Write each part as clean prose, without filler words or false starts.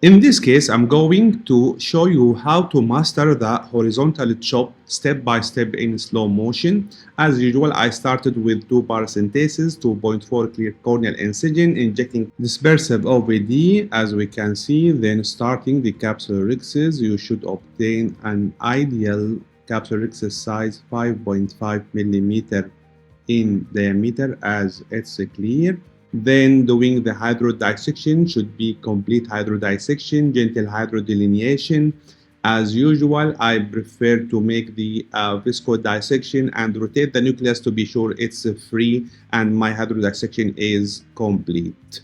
In this case, I'm going to show you how to master the horizontal chop step by step in slow motion. As usual, I started with 2 paracentesis, 2.4 clear corneal incision, injecting dispersive OVD as we can see, then starting the capsulorhexis. You should obtain an ideal capsulorhexis size 5.5 millimeter in diameter as it's clear. Then doing the hydrodissection should be complete hydrodissection, gentle hydrodelineation. As usual, I prefer to make the viscodissection and rotate the nucleus to be sure it's free and my hydrodissection is complete.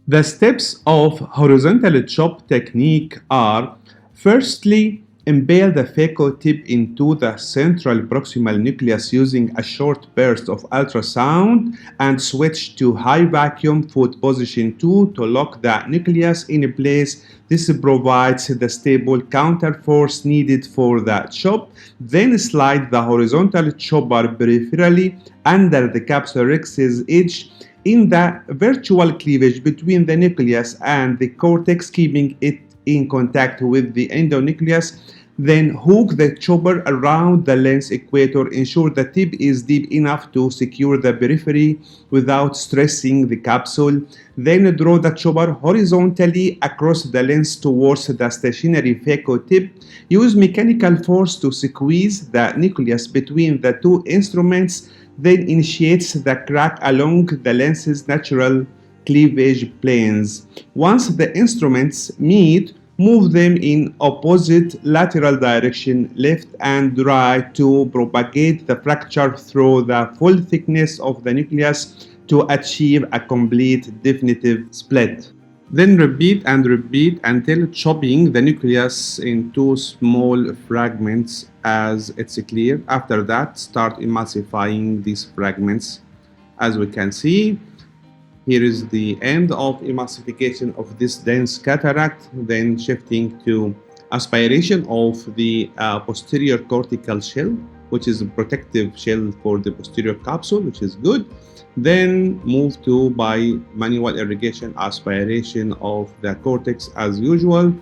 The steps of horizontal chop technique are: firstly, impale the phaco tip into the central proximal nucleus using a short burst of ultrasound and switch to high vacuum foot position 2 to lock the nucleus in place. This provides the stable counterforce needed for the chop. Then slide the horizontal chopper peripherally under the capsulorhexis edge in the virtual cleavage between the nucleus and the cortex, keeping it in contact with the endonucleus. Then hook the chopper around the lens equator. Ensure the tip is deep enough to secure the periphery without stressing the capsule. Then draw the chopper horizontally across the lens towards the stationary phaco tip. Use mechanical force to squeeze the nucleus between the two instruments. Then initiates the crack along the lens's natural cleavage planes. Once the instruments meet, move them in opposite lateral direction, left and right, to propagate the fracture through the full thickness of the nucleus to achieve a complete definitive split. Then repeat and repeat until chopping the nucleus into small fragments as it's clear. After that, start emulsifying these fragments. As we can see, here is the end of emulsification of this dense cataract. Then shifting to aspiration of the posterior cortical shell, which is a protective shell for the posterior capsule, which is good. Then move to by manual irrigation aspiration of the cortex as usual,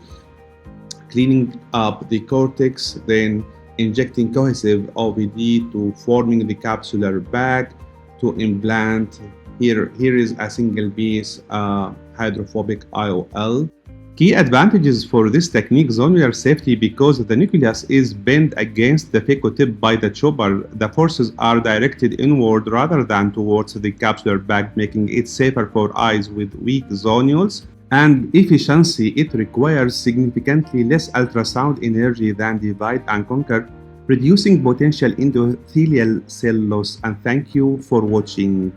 cleaning up the cortex, then injecting cohesive OVD to forming the capsular bag to implant. Here is a single piece hydrophobic IOL. Key advantages for this technique: zonular safety, because the nucleus is bent against the phaco tip by the chopper. The forces are directed inward rather than towards the capsular bag, making it safer for eyes with weak zonules. And efficiency: it requires significantly less ultrasound energy than divide and conquer, reducing potential endothelial cell loss. And thank you for watching.